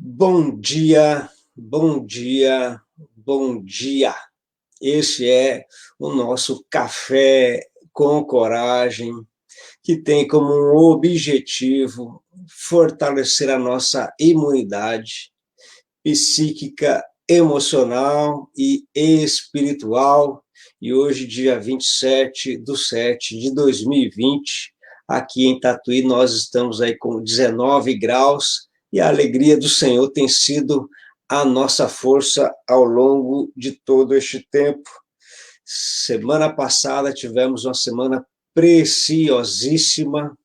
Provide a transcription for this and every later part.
Bom dia, bom dia, bom dia. Este é o nosso Café com Coragem, que tem como um objetivo fortalecer a nossa imunidade psíquica, emocional e espiritual. E hoje, dia 27/7/2020, aqui em Tatuí, nós estamos aí com 19 graus e a alegria do Senhor tem sido a nossa força ao longo de todo este tempo. Semana passada tivemos uma semana preciosíssima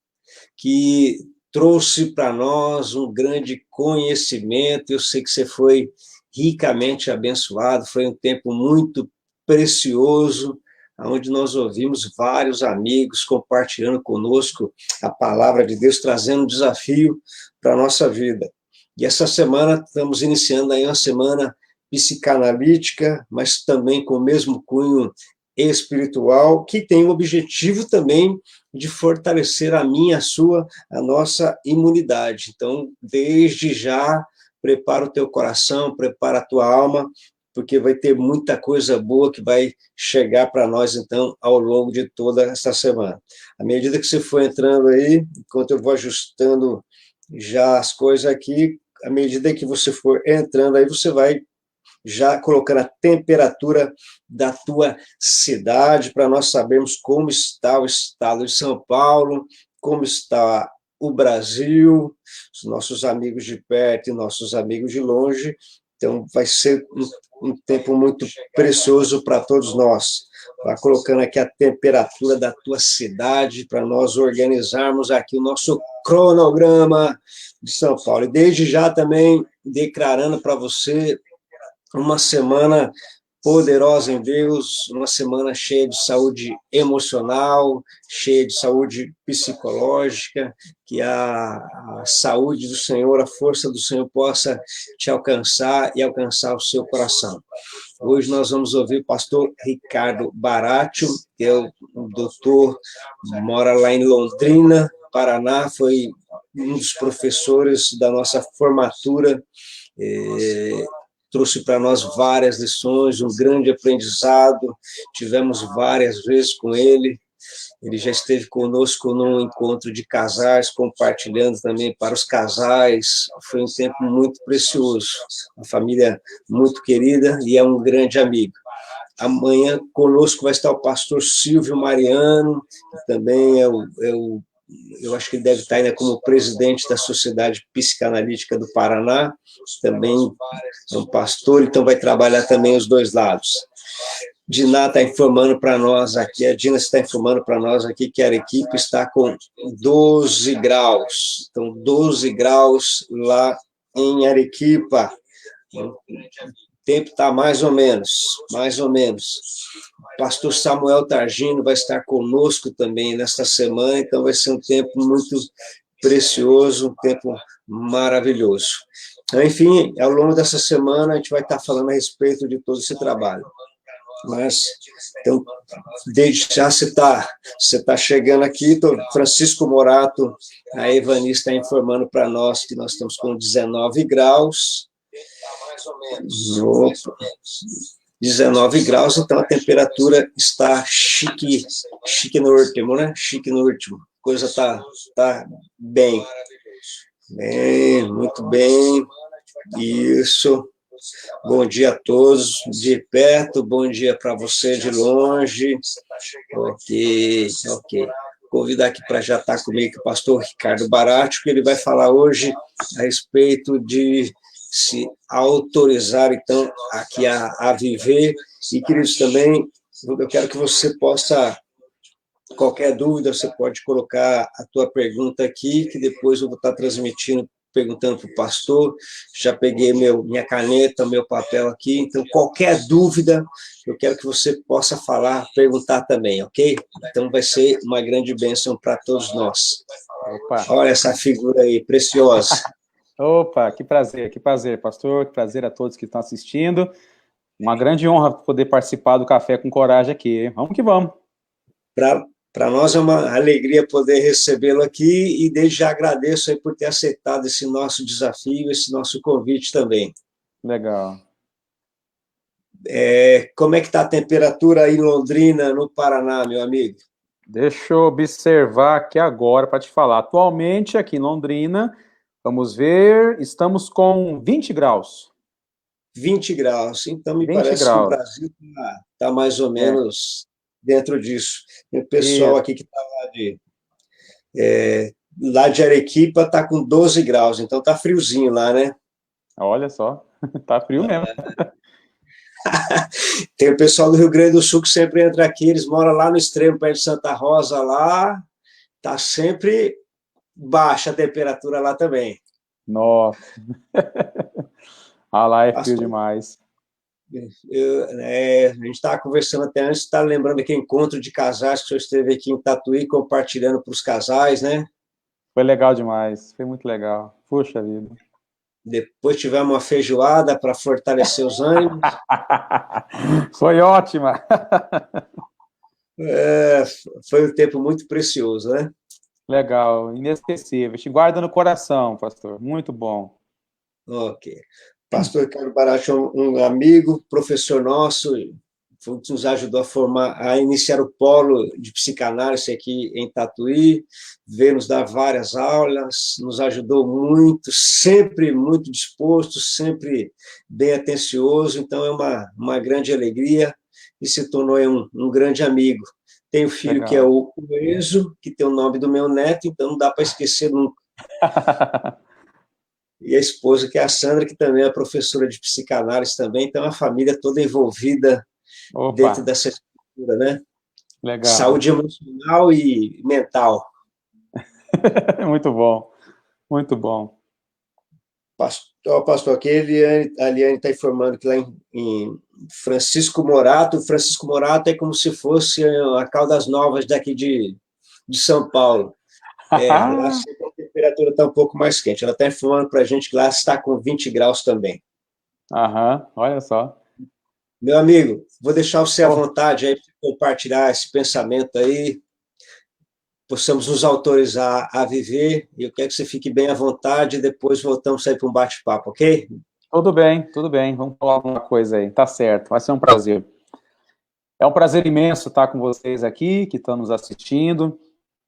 que trouxe para nós um grande conhecimento. Eu sei que você foi ricamente abençoado, foi um tempo muito precioso, onde nós ouvimos vários amigos compartilhando conosco a palavra de Deus, trazendo um desafio para a nossa vida. E essa semana estamos iniciando aí uma semana psicanalítica, mas também com o mesmo cunho espiritual, que tem o objetivo também de fortalecer a minha, a nossa imunidade. Então, desde já, prepara o teu coração, prepara a tua alma, porque vai ter muita coisa boa que vai chegar para nós, então, ao longo de toda essa semana. À medida que você for entrando aí, enquanto eu vou ajustando já as coisas aqui, à medida que você for entrando aí, você vai já colocando a temperatura da tua cidade, para nós sabermos como está o estado de São Paulo, como está o Brasil, os nossos amigos de perto e nossos amigos de longe. Então, vai ser um tempo muito precioso para todos nós. Vai colocando aqui a temperatura da tua cidade, para nós organizarmos aqui o nosso cronograma de São Paulo. E desde já também declarando para você uma semana poderosa em Deus, uma semana cheia de saúde emocional, cheia de saúde psicológica, que a saúde do Senhor, a força do Senhor possa te alcançar e alcançar o seu coração. Hoje nós vamos ouvir o pastor Ricardo Baratio, que é o doutor, mora lá em Londrina, Paraná, foi um dos professores da nossa formatura, trouxe para nós várias lições, um grande aprendizado, tivemos várias vezes com ele. Ele já esteve conosco num encontro de casais, compartilhando também para os casais. Foi um tempo muito precioso, uma família muito querida e é um grande amigo. Amanhã conosco vai estar o pastor Silvio Mariano, que também eu acho que ele deve estar ainda como presidente da Sociedade Psicanalítica do Paraná, também é um pastor, então vai trabalhar também os dois lados. Diná está informando para nós aqui, a Dina está informando para nós aqui que a equipe está com 12 graus, então 12 graus lá em Arequipa. O tempo está mais ou menos. O pastor Samuel Targino vai estar conosco também nesta semana, então vai ser um tempo muito precioso, um tempo maravilhoso. Enfim, ao longo dessa semana a gente vai estar falando a respeito de todo esse trabalho. Mas, então, desde já você está chegando aqui, Francisco Morato, a Evani está informando para nós que nós estamos com 19 graus, 19 graus, então a temperatura está chique no último, né? Chique no último. A coisa tá bem. Muito bem. Isso. Bom dia a todos de perto, bom dia para você de longe. Ok. Convidar aqui para já estar comigo o pastor Ricardo Baratio, que ele vai falar hoje a respeito de se autorizar, então, aqui a viver. E, queridos, também, eu quero que você possa, qualquer dúvida, você pode colocar a tua pergunta aqui, que depois eu vou estar transmitindo, perguntando para o pastor. Já peguei minha caneta, meu papel aqui, então, qualquer dúvida, eu quero que você possa falar, perguntar também, ok? Então, vai ser uma grande bênção para todos nós. Opa. Olha essa figura aí, preciosa. Opa, que prazer, pastor, que prazer a todos que estão assistindo. Uma grande honra poder participar do Café com Coragem aqui. Vamos que vamos. Para nós é uma alegria poder recebê-lo aqui e desde já agradeço aí por ter aceitado esse nosso desafio, esse nosso convite também. Legal. Como é que está a temperatura aí em Londrina, no Paraná, meu amigo? Deixa eu observar aqui agora para te falar. Atualmente, aqui em Londrina, vamos ver, estamos com 20 graus. 20 graus. Então, me 20 parece que o graus. Brasil está mais ou É, menos dentro disso. E o pessoal isso. aqui que está lá de Arequipa está com 12 graus, então está friozinho lá, né? Olha só, tá frio mesmo. Tem o pessoal do Rio Grande do Sul que sempre entra aqui, eles moram lá no extremo, perto de Santa Rosa, lá, está sempre baixa a temperatura lá também. Nossa. Ah, lá é frio Pastor, demais. a gente estava conversando até antes, está lembrando aqui encontro de casais que o senhor esteve aqui em Tatuí, compartilhando para os casais, né? Foi legal demais, foi muito legal. Puxa vida. Depois tivemos uma feijoada para fortalecer os ânimos. Foi ótima. É, foi um tempo muito precioso, né? Legal, inesquecível. Te guarda no coração, pastor. Muito bom. Ok. Pastor Ricardo Baracho é um amigo, professor nosso, foi o que nos ajudou a iniciar o polo de psicanálise aqui em Tatuí, veio nos dar várias aulas, nos ajudou muito, sempre muito disposto, sempre bem atencioso, então é uma grande alegria e se tornou um grande amigo. Tenho um filho que é Legal. o Enzo, que tem o nome do meu neto, então não dá para esquecer nunca. E a esposa, que é a Sandra, que também é professora de psicanálise também, então a família toda envolvida Opa, dentro dessa estrutura, né? legal. Saúde emocional e mental. Muito bom, muito bom. Pastor, aqui a Eliane está informando que lá em Francisco Morato é como se fosse a Caldas Novas daqui de São Paulo. Lá sempre a temperatura está um pouco mais quente. Ela está informando para a gente que lá está com 20 graus também. Aham, olha só. Meu amigo, vou deixar você à Oh, vontade aí para compartilhar esse pensamento aí, possamos nos autorizar a viver, e eu quero que você fique bem à vontade, e depois voltamos aí para um bate-papo, ok? tudo bem, tudo bem. Vamos falar alguma coisa aí. Tá certo, vai ser um prazer. É um prazer imenso estar com vocês aqui, que estão nos assistindo.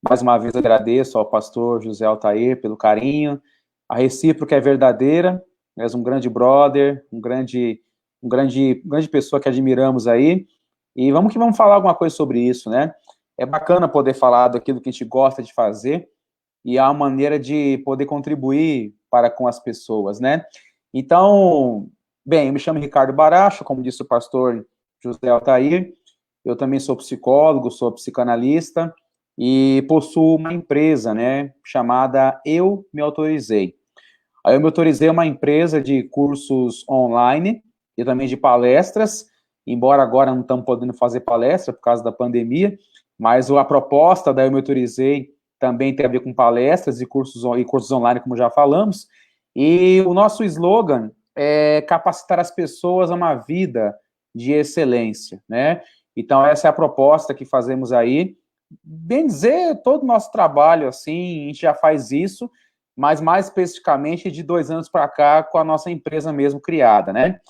Mais uma vez agradeço ao pastor José Altair pelo carinho. A recíproca é verdadeira. És um grande brother, grande pessoa que admiramos aí. E vamos que vamos falar alguma coisa sobre isso, né? É bacana poder falar daquilo que a gente gosta de fazer e há uma maneira de poder contribuir para com as pessoas, né? Então, bem, eu me chamo Ricardo Baracho, como disse o pastor José Altair. Eu também sou psicólogo, sou psicanalista e possuo uma empresa, né, chamada Eu Me Autorizei. A Eu Me Autorizei é uma empresa de cursos online e também de palestras, embora agora não estamos podendo fazer palestra por causa da pandemia, mas a proposta da Eu Me Autorizei também tem a ver com palestras e cursos online, como já falamos, e o nosso slogan é capacitar as pessoas a uma vida de excelência, né? Então, essa é a proposta que fazemos aí. Bem dizer, todo o nosso trabalho, assim, a gente já faz isso, mas mais especificamente de 2 anos para cá, com a nossa empresa mesmo criada, né?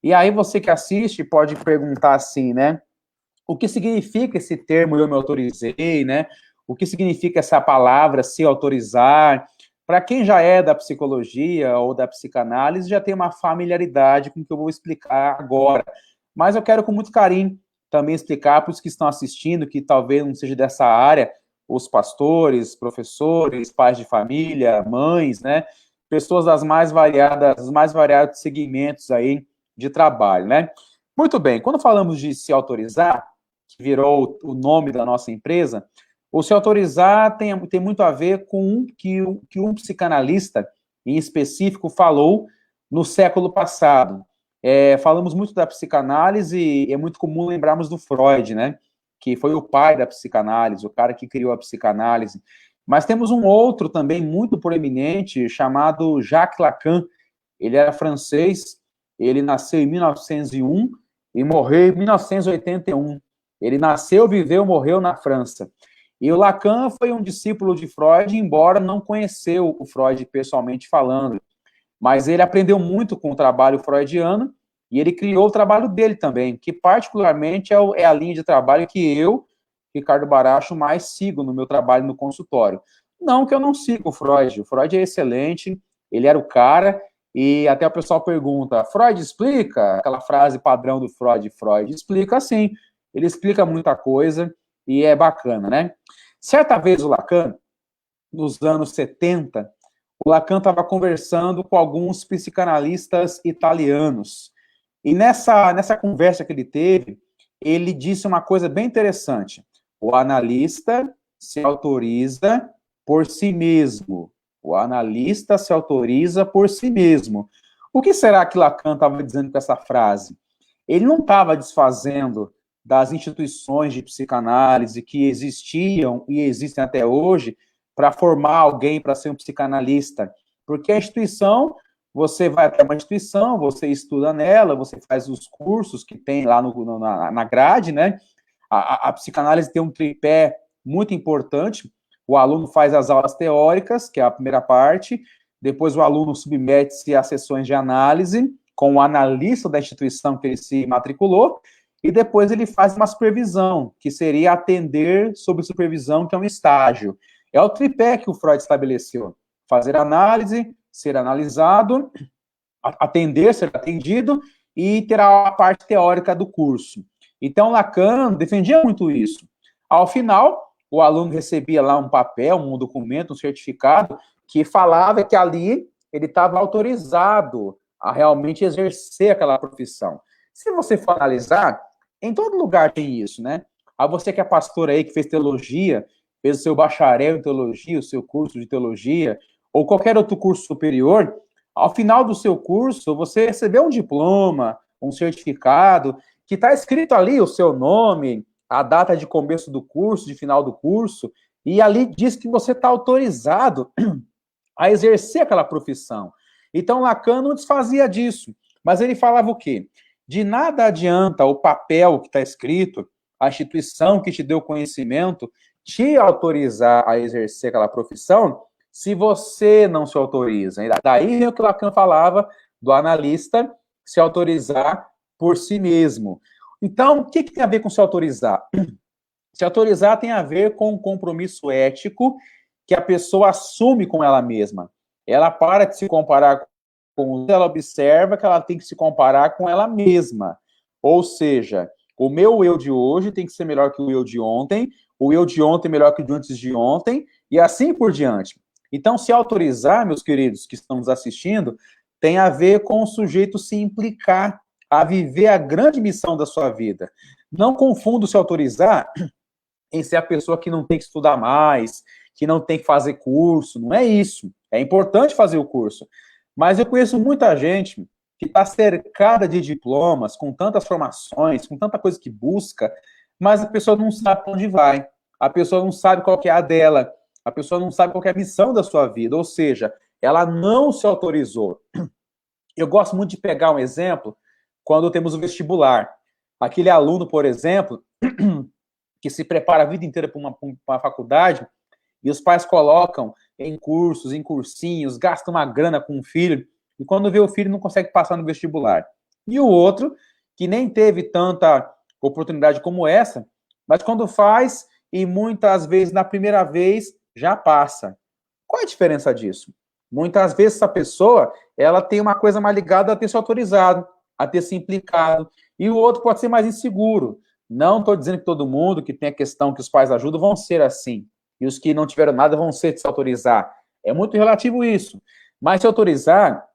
E aí você que assiste pode perguntar assim, né? O que significa esse termo eu me autorizei, né? O que significa essa palavra se autorizar? Para quem já é da psicologia ou da psicanálise, já tem uma familiaridade com o que eu vou explicar agora. Mas eu quero com muito carinho também explicar para os que estão assistindo, que talvez não seja dessa área, os pastores, professores, pais de família, mães, né? Pessoas das mais variadas, dos mais variados segmentos aí de trabalho, né? Muito bem, quando falamos de se autorizar, que virou o nome da nossa empresa, o se autorizar tem muito a ver com o que um psicanalista, em específico, falou no século passado. Falamos muito da psicanálise e é muito comum lembrarmos do Freud, né? Que foi o pai da psicanálise, o cara que criou a psicanálise. Mas temos um outro também muito proeminente, chamado Jacques Lacan. Ele era francês, ele nasceu em 1901 e morreu em 1981. Ele nasceu, viveu, morreu na França. E o Lacan foi um discípulo de Freud, embora não conheceu o Freud pessoalmente falando, mas ele aprendeu muito com o trabalho freudiano e ele criou o trabalho dele também, que particularmente é a linha de trabalho que eu, Ricardo Baracho, mais sigo no meu trabalho no consultório. Não que eu não siga o Freud é excelente, ele era o cara, e até o pessoal pergunta, Freud explica? Aquela frase padrão do Freud, Freud explica sim, ele explica muita coisa e é bacana, né? Certa vez o Lacan, nos anos 70, o Lacan estava conversando com alguns psicanalistas italianos. E nessa conversa que ele teve, ele disse uma coisa bem interessante. O analista se autoriza por si mesmo. O analista se autoriza por si mesmo. O que será que Lacan estava dizendo com essa frase? Ele não estava desfazendo das instituições de psicanálise que existiam e existem até hoje para formar alguém para ser um psicanalista. Porque a instituição, você vai até uma instituição, você estuda nela, você faz os cursos que tem lá na grade, né? A psicanálise tem um tripé muito importante. O aluno faz as aulas teóricas, que é a primeira parte, depois o aluno submete-se a sessões de análise com o analista da instituição que ele se matriculou, e depois ele faz uma supervisão, que seria atender sob supervisão, que é um estágio. É o tripé que o Freud estabeleceu. Fazer análise, ser analisado, atender, ser atendido, e ter a parte teórica do curso. Então, Lacan defendia muito isso. Ao final, o aluno recebia lá um papel, um documento, um certificado, que falava que ali ele estava autorizado a realmente exercer aquela profissão. Se você for analisar, em todo lugar tem isso, né? A você que é pastor aí, que fez teologia, fez o seu bacharel em teologia, o seu curso de teologia, ou qualquer outro curso superior, ao final do seu curso, você recebeu um diploma, um certificado, que está escrito ali o seu nome, a data de começo do curso, de final do curso, e ali diz que você está autorizado a exercer aquela profissão. Então, Lacan não desfazia disso, mas ele falava o quê? De nada adianta o papel que está escrito, a instituição que te deu conhecimento, te autorizar a exercer aquela profissão, se você não se autoriza. Daí é o que Lacan falava do analista se autorizar por si mesmo. Então, o que tem a ver com se autorizar? Se autorizar tem a ver com um compromisso ético que a pessoa assume com ela mesma. Ela para de se comparar com ela, observa que ela tem que se comparar com ela mesma. Ou seja, o meu eu de hoje tem que ser melhor que o eu de ontem, o eu de ontem melhor que o de antes de ontem, e assim por diante. Então, se autorizar, meus queridos que estamos assistindo, tem a ver com o sujeito se implicar a viver a grande missão da sua vida. Não confunda se autorizar em ser a pessoa que não tem que estudar mais, que não tem que fazer curso, não é isso. É importante fazer o curso. Mas eu conheço muita gente que está cercada de diplomas, com tantas formações, com tanta coisa que busca, mas a pessoa não sabe para onde vai, a pessoa não sabe qual que é a dela, a pessoa não sabe qual que é a missão da sua vida, ou seja, ela não se autorizou. Eu gosto muito de pegar um exemplo quando temos o vestibular. Aquele aluno, por exemplo, que se prepara a vida inteira para uma faculdade, e os pais colocam em cursos, em cursinhos, gastam uma grana com o filho, e quando vê o filho não consegue passar no vestibular. E o outro, que nem teve tanta oportunidade como essa, mas quando faz, e muitas vezes na primeira vez, já passa. Qual é a diferença disso? Muitas vezes essa pessoa, ela tem uma coisa mais ligada a ter se autorizado, a ter se implicado, e o outro pode ser mais inseguro. Não estou dizendo que todo mundo que tem a questão que os pais ajudam vão ser assim, e os que não tiveram nada vão ser de se autorizar. É muito relativo isso. Mas se autorizar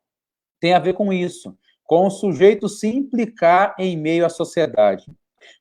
tem a ver com isso, com o sujeito se implicar em meio à sociedade,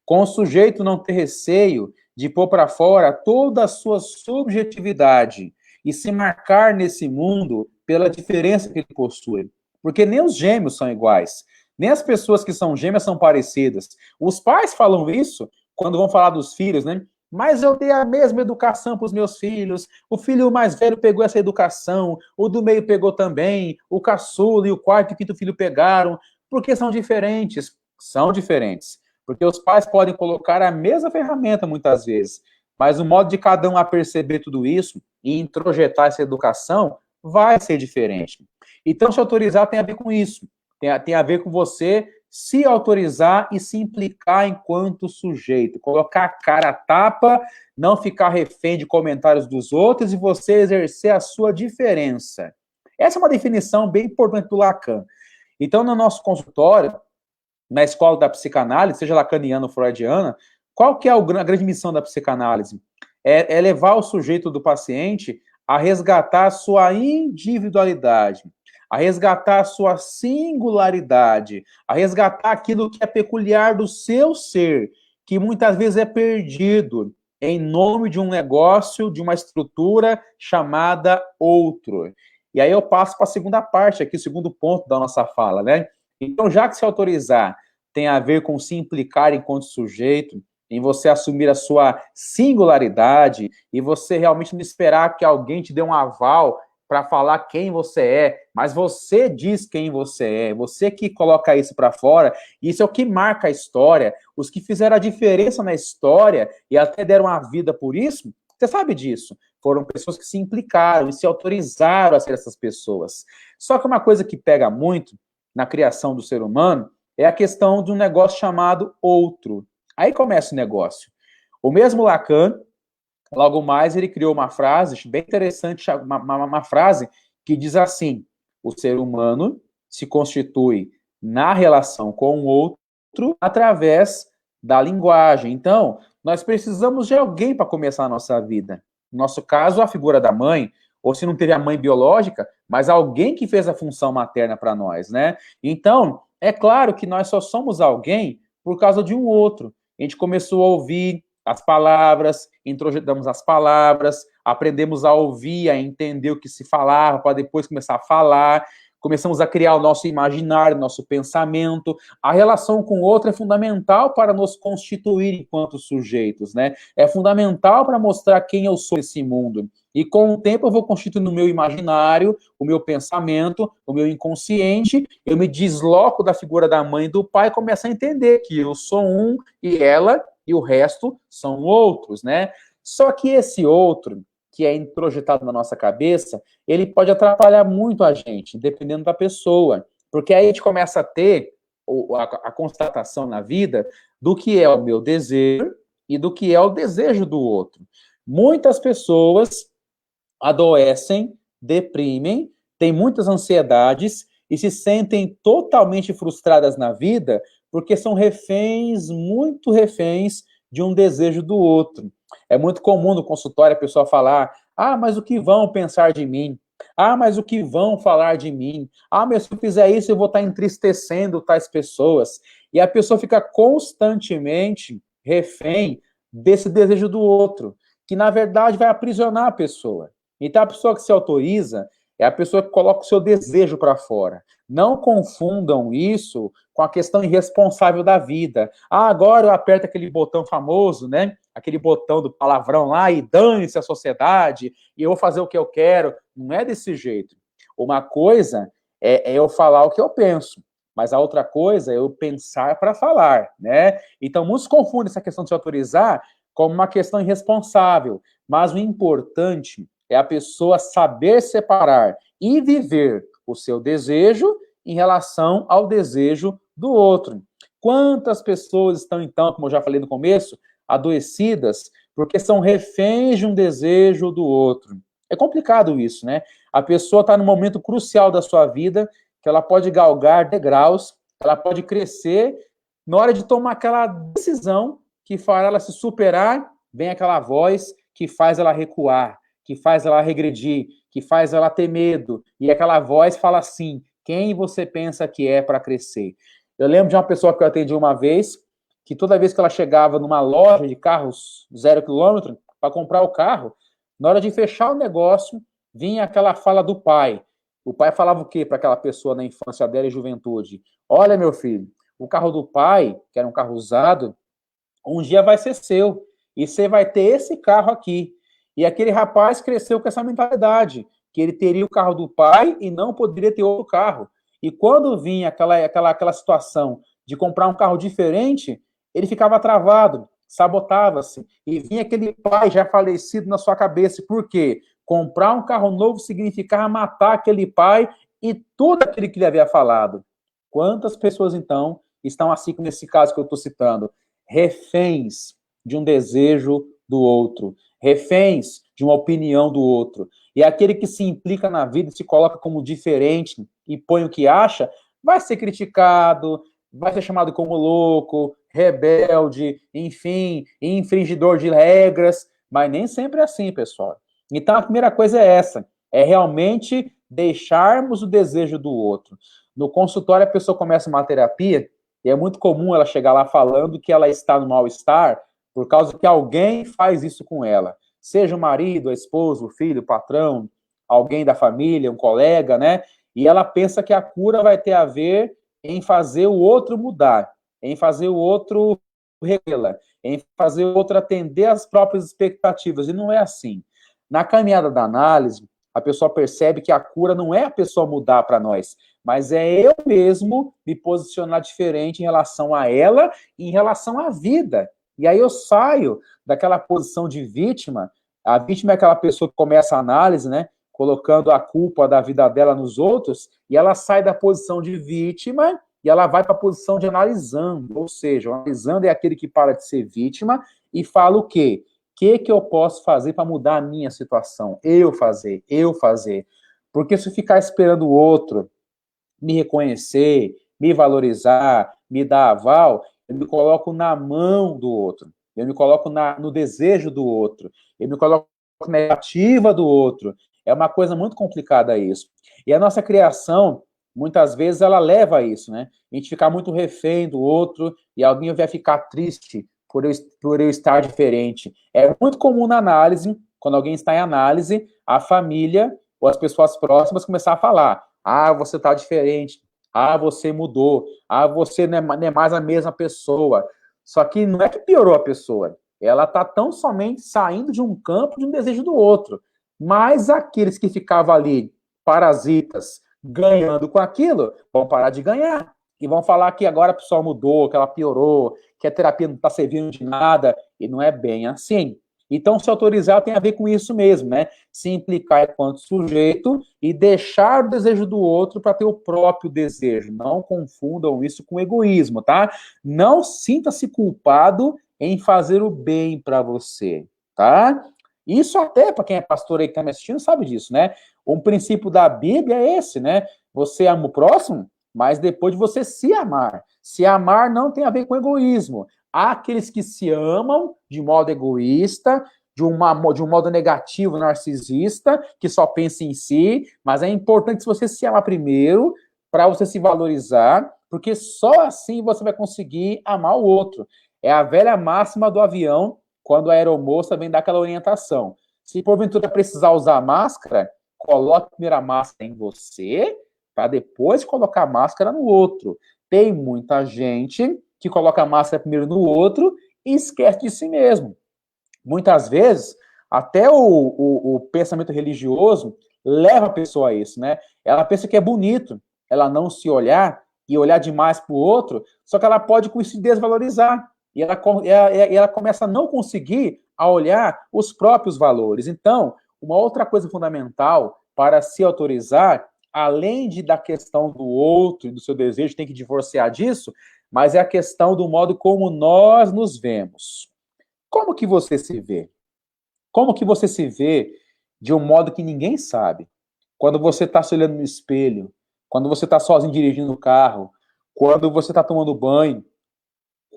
com o sujeito não ter receio de pôr para fora toda a sua subjetividade e se marcar nesse mundo pela diferença que ele possui. Porque nem os gêmeos são iguais, nem as pessoas que são gêmeas são parecidas. Os pais falam isso quando vão falar dos filhos, né? Mas eu dei a mesma educação para os meus filhos, o filho mais velho pegou essa educação, o do meio pegou também, o caçula e o quarto e quinto filho pegaram, porque são diferentes. São diferentes. Porque os pais podem colocar a mesma ferramenta muitas vezes, mas o modo de cada um a perceber tudo isso e introjetar essa educação vai ser diferente. Então, se autorizar tem a ver com isso, tem a ver com você se autorizar e se implicar enquanto sujeito, colocar a cara a tapa, não ficar refém de comentários dos outros e você exercer a sua diferença. Essa é uma definição bem importante do Lacan. Então, no nosso consultório, na escola da psicanálise, seja lacaniana ou freudiana, qual que é a grande missão da psicanálise? É levar o sujeito do paciente a resgatar a sua individualidade, a resgatar a sua singularidade, a resgatar aquilo que é peculiar do seu ser, que muitas vezes é perdido em nome de um negócio, de uma estrutura chamada outro. E aí eu passo para a segunda parte aqui, o segundo ponto da nossa fala, né? Então, já que se autorizar tem a ver com se implicar enquanto sujeito, em você assumir a sua singularidade e você realmente não esperar que alguém te dê um aval para falar quem você é, mas você diz quem você é, você que coloca isso para fora, isso é o que marca a história. Os que fizeram a diferença na história e até deram a vida por isso, você sabe disso, foram pessoas que se implicaram e se autorizaram a ser essas pessoas. Só que uma coisa que pega muito na criação do ser humano é a questão de um negócio chamado outro. Aí começa o negócio. O mesmo Lacan, logo mais, ele criou uma frase bem interessante, uma frase que diz assim: o ser humano se constitui na relação com o outro através da linguagem. Então, nós precisamos de alguém para começar a nossa vida. No nosso caso, a figura da mãe, ou se não teve a mãe biológica, mas alguém que fez a função materna para nós, né? Então, é claro que nós só somos alguém por causa de um outro. A gente começou a ouvir as palavras, introjetamos as palavras, aprendemos a ouvir, a entender o que se falava, para depois começar a falar, começamos a criar o nosso imaginário, nosso pensamento. A relação com o outro é fundamental para nos constituir enquanto sujeitos, né? É fundamental para mostrar quem eu sou nesse mundo. E com o tempo eu vou constituindo o meu imaginário, o meu pensamento, o meu inconsciente, eu me desloco da figura da mãe e do pai e começo a entender que eu sou um e ela e o resto são outros, né? Só que esse outro, que é introjetado na nossa cabeça, ele pode atrapalhar muito a gente, dependendo da pessoa. Porque aí a gente começa a ter a constatação na vida do que é o meu desejo e do que é o desejo do outro. Muitas pessoas adoecem, deprimem, têm muitas ansiedades e se sentem totalmente frustradas na vida porque são reféns, muito reféns, de um desejo do outro. É muito comum no consultório a pessoa falar: ah, mas o que vão pensar de mim? Ah, mas o que vão falar de mim? Ah, mas se eu fizer isso eu vou estar entristecendo tais pessoas. E a pessoa fica constantemente refém desse desejo do outro, que na verdade vai aprisionar a pessoa. Então a pessoa que se autoriza é a pessoa que coloca o seu desejo para fora. Não confundam isso com a questão irresponsável da vida. Ah, agora eu aperto aquele botão famoso, né? Aquele botão do palavrão lá e dane-se a sociedade e eu vou fazer o que eu quero. Não é desse jeito. Uma coisa é eu falar o que eu penso, mas a outra coisa é eu pensar para falar, né? Então, muitos confundem essa questão de se autorizar como uma questão irresponsável, mas o importante é a pessoa saber separar e viver o seu desejo em relação ao desejo do outro. Quantas pessoas estão, então, como eu já falei no começo, adoecidas porque são reféns de um desejo do outro? É complicado isso, né? A pessoa está num momento crucial da sua vida, que ela pode galgar degraus, ela pode crescer, na hora de tomar aquela decisão que fará ela se superar, vem aquela voz que faz ela recuar, que faz ela regredir, que faz ela ter medo, e aquela voz fala assim: quem você pensa que é para crescer? Eu lembro de uma pessoa que eu atendi uma vez, que toda vez que ela chegava numa loja de carros 0 quilômetro, para comprar o carro, na hora de fechar o negócio, vinha aquela fala do pai. O pai falava o quê para aquela pessoa na infância dela e juventude? Olha, meu filho, o carro do pai, que era um carro usado, um dia vai ser seu, e você vai ter esse carro aqui. E aquele rapaz cresceu com essa mentalidade, que ele teria o carro do pai e não poderia ter outro carro. E quando vinha aquela situação de comprar um carro diferente, ele ficava travado. sabotava-se. E vinha aquele pai já falecido na sua cabeça. Por quê? Comprar um carro novo significava matar aquele pai e tudo aquilo que ele havia falado. Quantas pessoas, então, estão assim, como nesse caso que eu estou citando, reféns de um desejo do outro, reféns de uma opinião do outro. E aquele que se implica na vida e se coloca como diferente e põe o que acha, vai ser criticado, vai ser chamado como louco, rebelde, enfim, infringidor de regras, mas nem sempre é assim, pessoal. Então, a primeira coisa é essa, é realmente deixarmos o desejo do outro. No consultório, a pessoa começa uma terapia e é muito comum ela chegar lá falando que ela está no mal-estar por causa que alguém faz isso com ela. Seja o marido, a esposa, o filho, o patrão, alguém da família, um colega, né? E ela pensa que a cura vai ter a ver em fazer o outro mudar, em fazer o outro revelar, em fazer o outro atender às próprias expectativas. E não é assim. Na caminhada da análise, a pessoa percebe que a cura não é a pessoa mudar para nós, mas é eu mesmo me posicionar diferente em relação a ela e em relação à vida. E aí eu saio daquela posição de vítima. A vítima é aquela pessoa que começa a análise, né, colocando a culpa da vida dela nos outros, e ela sai da posição de vítima e ela vai para a posição de analisando, ou seja, analisando é aquele que para de ser vítima e fala o quê? O que eu posso fazer para mudar a minha situação? Eu fazer. Porque se eu ficar esperando o outro me reconhecer, me valorizar, me dar aval, eu me coloco na mão do outro, eu me coloco no desejo do outro, eu me coloco na negativa do outro. É uma coisa muito complicada isso. E a nossa criação, muitas vezes, ela leva a isso, né? A gente ficar muito refém do outro e alguém vai ficar triste por eu estar diferente. É muito comum na análise, quando alguém está em análise, a família ou as pessoas próximas começar a falar: ah, você está diferente, ah, você mudou, ah, você não é mais a mesma pessoa. Só que não é que piorou a pessoa, ela está tão somente saindo de um campo de um desejo do outro. Mas aqueles que ficavam ali, parasitas, ganhando com aquilo, vão parar de ganhar. E vão falar que agora a pessoa mudou, que ela piorou, que a terapia não está servindo de nada, e não é bem assim. Então, se autorizar tem a ver com isso mesmo, né? Se implicar enquanto sujeito e deixar o desejo do outro para ter o próprio desejo. Não confundam isso com egoísmo, tá? Não sinta-se culpado em fazer o bem para você, tá? Isso até para quem é pastor aí que está me assistindo sabe disso, né? Um princípio da Bíblia é esse, né? Você ama o próximo, mas depois de você se amar. Se amar não tem a ver com egoísmo. Há aqueles que se amam de modo egoísta, de um modo negativo, narcisista, que só pensa em si, mas é importante você se amar primeiro, para você se valorizar, porque só assim você vai conseguir amar o outro. É a velha máxima do avião, quando a aeromoça vem dar aquela orientação. Se porventura precisar usar máscara, coloque primeiro a máscara em você, para depois colocar a máscara no outro. Tem muita gente que coloca a máscara primeiro no outro e esquece de si mesmo. Muitas vezes, até o pensamento religioso leva a pessoa a isso, né? Ela pensa que é bonito ela não se olhar e olhar demais para o outro, só que ela pode com isso se desvalorizar. E ela começa a não conseguir a olhar os próprios valores. Então, uma outra coisa fundamental para se autorizar, além da questão do outro e do seu desejo, tem que divorciar disso, mas é a questão do modo como nós nos vemos. Como que você se vê? Como que você se vê de um modo que ninguém sabe? Quando você está se olhando no espelho, quando você está sozinho dirigindo o carro, quando você está tomando banho,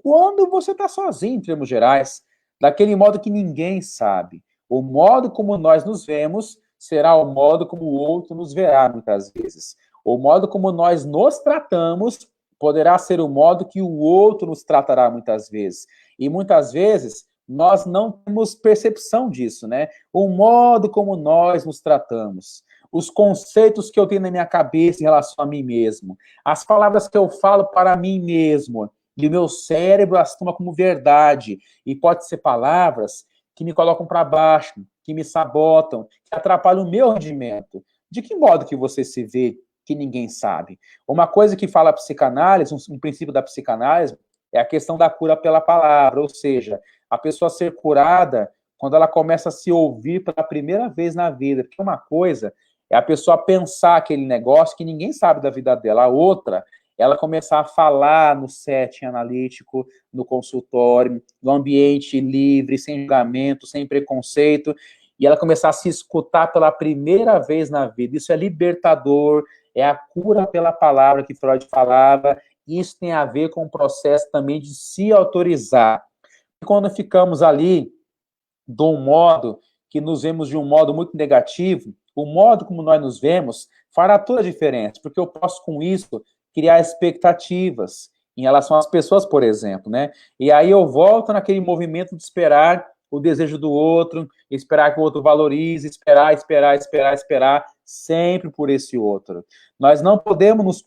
quando você está sozinho, em termos gerais, daquele modo que ninguém sabe. O modo como nós nos vemos será o modo como o outro nos verá, muitas vezes. O modo como nós nos tratamos poderá ser o modo que o outro nos tratará, muitas vezes. E muitas vezes nós não temos percepção disso, né? O modo como nós nos tratamos, os conceitos que eu tenho na minha cabeça em relação a mim mesmo, as palavras que eu falo para mim mesmo, e o meu cérebro as toma como verdade, e pode ser palavras que me colocam para baixo, que me sabotam, que atrapalham o meu rendimento. De que modo que você se vê que ninguém sabe? Uma coisa que fala a psicanálise, um princípio da psicanálise, é a questão da cura pela palavra, ou seja, a pessoa ser curada quando ela começa a se ouvir pela primeira vez na vida. Porque uma coisa é a pessoa pensar aquele negócio que ninguém sabe da vida dela. A outra, ela começar a falar no setting analítico, no consultório, no ambiente livre, sem julgamento, sem preconceito, e ela começar a se escutar pela primeira vez na vida. Isso é libertador, é a cura pela palavra que Freud falava. Isso tem a ver com o processo também de se autorizar. E quando ficamos ali de um modo que nos vemos de um modo muito negativo, o modo como nós nos vemos fará toda a diferença, porque eu posso, com isso, criar expectativas em relação às pessoas, por exemplo, né? E aí eu volto naquele movimento de esperar o desejo do outro, esperar que o outro valorize, esperar, sempre por esse outro. Nós não podemos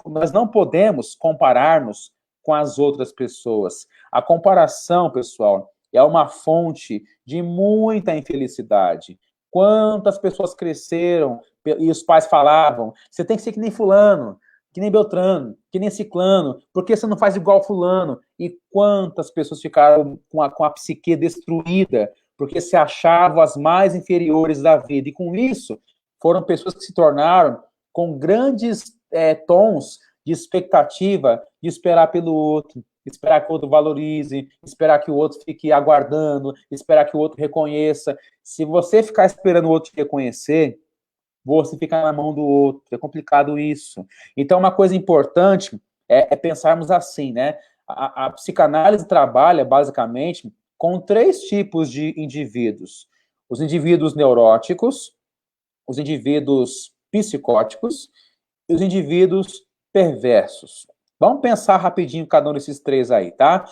comparar-nos com as outras pessoas. A comparação, pessoal, é uma fonte de muita infelicidade. Quantas pessoas cresceram e os pais falavam, você tem que ser que nem fulano, que nem Beltrano, que nem Ciclano, porque você não faz igual fulano? E quantas pessoas ficaram com a psique destruída, porque se achavam as mais inferiores da vida. E com isso, foram pessoas que se tornaram com grandes tons de expectativa de esperar pelo outro, esperar que o outro valorize, esperar que o outro fique aguardando, esperar que o outro reconheça. Se você ficar esperando o outro te reconhecer, você fica na mão do outro. É complicado isso. Então, uma coisa importante é pensarmos assim, né? A psicanálise trabalha, basicamente, com 3 tipos de indivíduos. Os indivíduos neuróticos, os indivíduos psicóticos e os indivíduos perversos. Vamos pensar rapidinho cada um desses 3 aí, tá?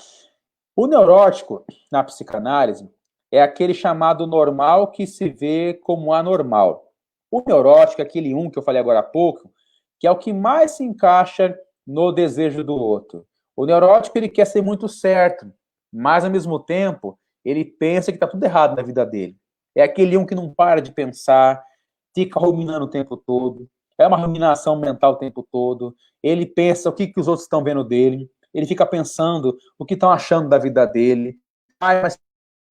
O neurótico, na psicanálise, é aquele chamado normal que se vê como anormal. O neurótico é aquele que eu falei agora há pouco, que é o que mais se encaixa no desejo do outro. O neurótico, ele quer ser muito certo, mas, ao mesmo tempo, ele pensa que está tudo errado na vida dele. É aquele que não para de pensar, fica ruminando o tempo todo, é uma ruminação mental o tempo todo, ele pensa o que os outros estão vendo dele, ele fica pensando o que estão achando da vida dele. Mas se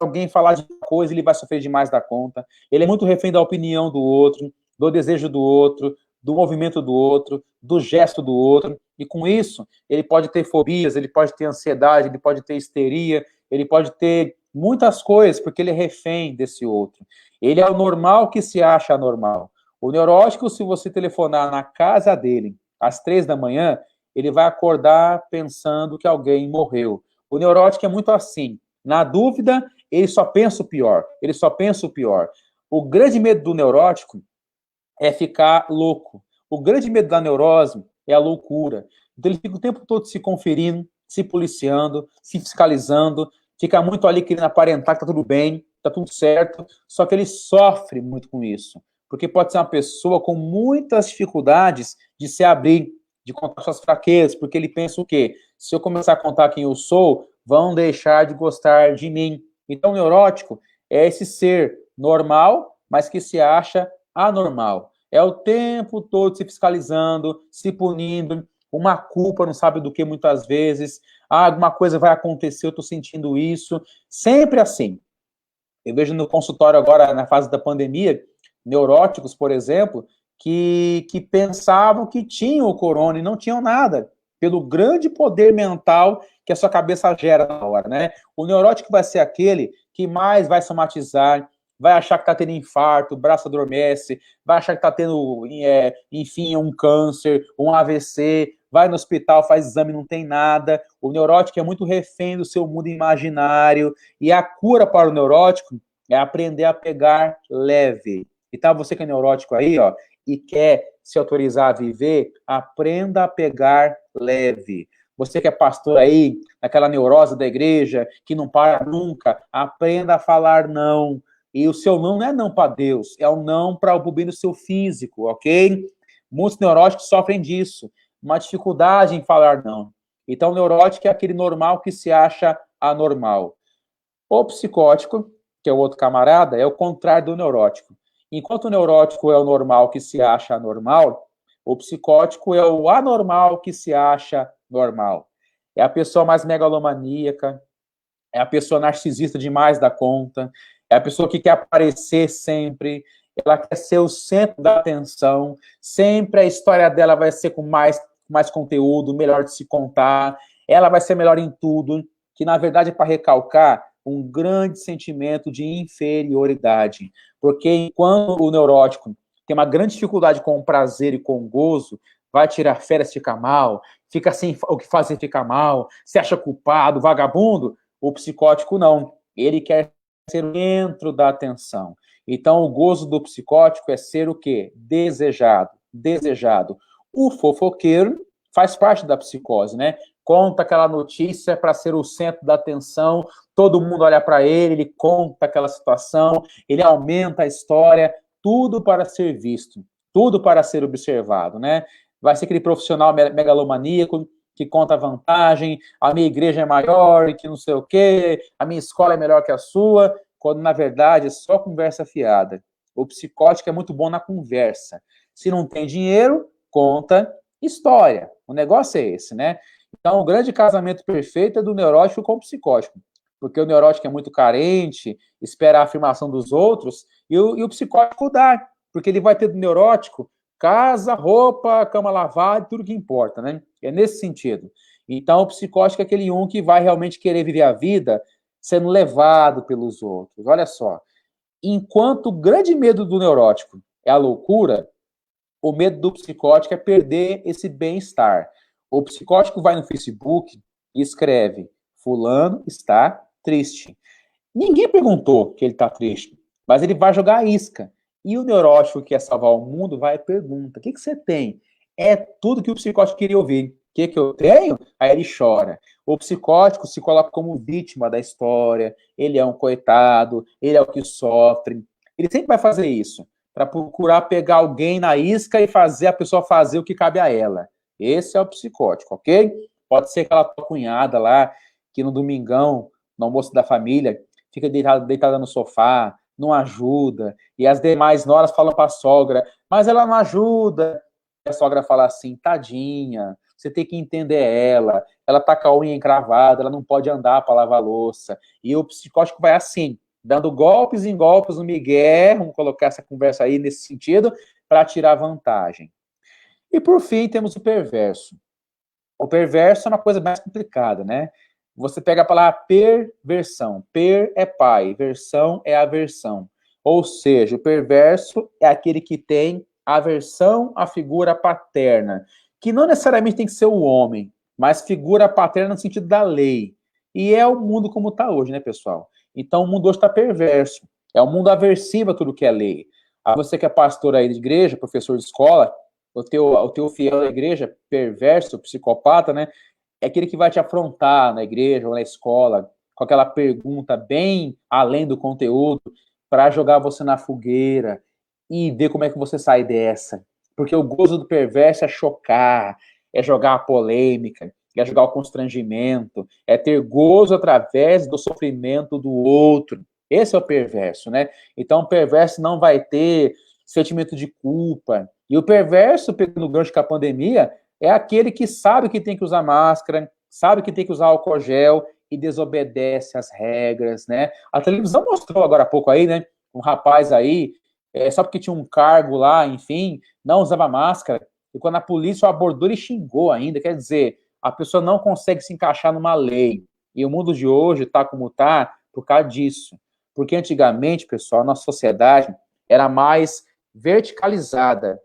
alguém falar de uma coisa, ele vai sofrer demais da conta. Ele é muito refém da opinião do outro, do desejo do outro, do movimento do outro, do gesto do outro. E com isso, ele pode ter fobias, ele pode ter ansiedade, ele pode ter histeria, ele pode ter muitas coisas, porque ele é refém desse outro. Ele é o normal que se acha anormal. O neurótico, se você telefonar na casa dele às 3 da manhã, ele vai acordar pensando que alguém morreu. O neurótico é muito assim. Na dúvida, ele só pensa o pior. Ele só pensa o pior. O grande medo do neurótico é ficar louco. O grande medo da neurose é a loucura. Então ele fica o tempo todo se conferindo, se policiando, se fiscalizando, fica muito ali querendo aparentar que tá tudo bem, tá tudo certo, só que ele sofre muito com isso. Porque pode ser uma pessoa com muitas dificuldades de se abrir, de contar suas fraquezas, porque ele pensa o quê? Se eu começar a contar quem eu sou, vão deixar de gostar de mim. Então, o neurótico é esse ser normal, mas que se acha anormal. É o tempo todo se fiscalizando, se punindo, uma culpa, não sabe do que muitas vezes. Ah, alguma coisa vai acontecer, eu estou sentindo isso. Sempre assim. Eu vejo no consultório agora, na fase da pandemia, neuróticos, por exemplo, que pensavam que tinham o corona e não tinham nada, pelo grande poder mental que a sua cabeça gera na hora, né? O neurótico vai ser aquele que mais vai somatizar, vai achar que está tendo infarto, o braço adormece, vai achar que está tendo, enfim, um câncer, um AVC, vai no hospital, faz exame, não tem nada. O neurótico é muito refém do seu mundo imaginário, e a cura para o neurótico é aprender a pegar leve. Então, você que é neurótico aí, ó, e quer se autorizar a viver, aprenda a pegar leve. Você que é pastor aí, naquela neurose da igreja, que não para nunca, aprenda a falar não. E o seu não é não para Deus, é um não para o bem do seu físico, ok? Muitos neuróticos sofrem disso, uma dificuldade em falar não. Então, o neurótico é aquele normal que se acha anormal. O psicótico, que é o outro camarada, é o contrário do neurótico. Enquanto o neurótico é o normal que se acha anormal, o psicótico é o anormal que se acha normal. É a pessoa mais megalomaníaca, é a pessoa narcisista demais da conta, é a pessoa que quer aparecer sempre, ela quer ser o centro da atenção, sempre a história dela vai ser com mais conteúdo, melhor de se contar, ela vai ser melhor em tudo, que na verdade é para recalcar um grande sentimento de inferioridade, porque enquanto o neurótico tem uma grande dificuldade com o prazer e com o gozo, vai tirar férias, fica mal, fica sem o que fazer, fica mal, se acha culpado, vagabundo, o psicótico não, ele quer ser o centro da atenção. Então, o gozo do psicótico é ser o quê? Desejado, desejado. O fofoqueiro faz parte da psicose, né? Conta aquela notícia para ser o centro da atenção, todo mundo olha para ele conta aquela situação, ele aumenta a história, tudo para ser visto, tudo para ser observado, né? Vai ser aquele profissional megalomaníaco que conta vantagem, a minha igreja é maior e que não sei o quê, a minha escola é melhor que a sua, quando na verdade é só conversa fiada. O psicótico é muito bom na conversa. Se não tem dinheiro, conta história. O negócio é esse, né? Então, o grande casamento perfeito é do neurótico com o psicótico. Porque o neurótico é muito carente, espera a afirmação dos outros, e o psicótico dá, porque ele vai ter do neurótico casa, roupa, cama lavada, tudo que importa, né? É nesse sentido. Então, o psicótico é aquele que vai realmente querer viver a vida sendo levado pelos outros. Olha só. Enquanto o grande medo do neurótico é a loucura, o medo do psicótico é perder esse bem-estar. O psicótico vai no Facebook e escreve: fulano está triste. Ninguém perguntou que ele está triste, mas ele vai jogar a isca. E o neurótico que quer salvar o mundo vai e pergunta: o que você tem? É tudo que o psicótico queria ouvir. O que eu tenho? Aí ele chora. O psicótico se coloca como vítima da história, ele é um coitado, ele é o que sofre. Ele sempre vai fazer isso, para procurar pegar alguém na isca e fazer a pessoa fazer o que cabe a ela. Esse é o psicótico, ok? Pode ser aquela tua cunhada lá, que no domingão, no almoço da família, fica deitada no sofá, não ajuda, e as demais noras falam para a sogra, mas ela não ajuda. E a sogra fala assim: tadinha, você tem que entender ela tá com a unha encravada, ela não pode andar para lavar louça. E o psicótico vai assim, dando golpes em golpes no migué, vamos colocar essa conversa aí nesse sentido, para tirar vantagem. E por fim, temos o perverso. O perverso é uma coisa mais complicada, né? Você pega a palavra perversão. Per é pai, versão é aversão. Ou seja, o perverso é aquele que tem aversão à figura paterna, que não necessariamente tem que ser o homem, mas figura paterna no sentido da lei. E é o mundo como está hoje, né, pessoal? Então, o mundo hoje está perverso. É um mundo aversivo a tudo que é lei. A você que é pastor aí de igreja, professor de escola, o teu fiel da igreja, perverso, psicopata, né? É aquele que vai te afrontar na igreja ou na escola, com aquela pergunta bem além do conteúdo, para jogar você na fogueira e ver como é que você sai dessa. Porque o gozo do perverso é chocar, é jogar a polêmica, é jogar o constrangimento, é ter gozo através do sofrimento do outro. Esse é o perverso, né? Então, o perverso não vai ter sentimento de culpa. E o perverso, pegando o gancho com a pandemia, é aquele que sabe que tem que usar máscara, sabe que tem que usar álcool gel e desobedece às regras, né? A televisão mostrou agora há pouco aí, né? Um rapaz aí, só porque tinha um cargo lá, enfim, não usava máscara, e quando a polícia o abordou, ele xingou ainda. Quer dizer, a pessoa não consegue se encaixar numa lei. E o mundo de hoje está como está por causa disso. Porque antigamente, pessoal, a nossa sociedade era mais verticalizada.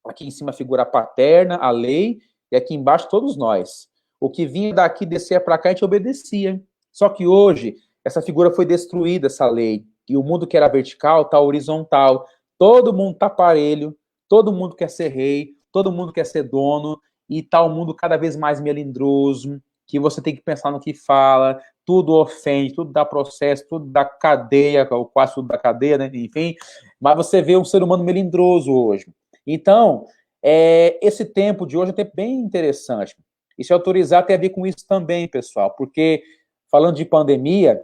Aqui em cima a figura paterna, a lei, e aqui embaixo todos nós. O que vinha daqui, descia para cá, a gente obedecia. Só que hoje, essa figura foi destruída, essa lei. E o mundo que era vertical está horizontal. Todo mundo está parelho, todo mundo quer ser rei, todo mundo quer ser dono, e está o mundo cada vez mais melindroso, que você tem que pensar no que fala, tudo ofende, tudo dá processo, tudo dá cadeia, ou quase tudo dá cadeia, né? Enfim. Mas você vê um ser humano melindroso hoje. Então, esse tempo de hoje é um tempo bem interessante. E se autorizar tem a ver com isso também, pessoal, porque, falando de pandemia,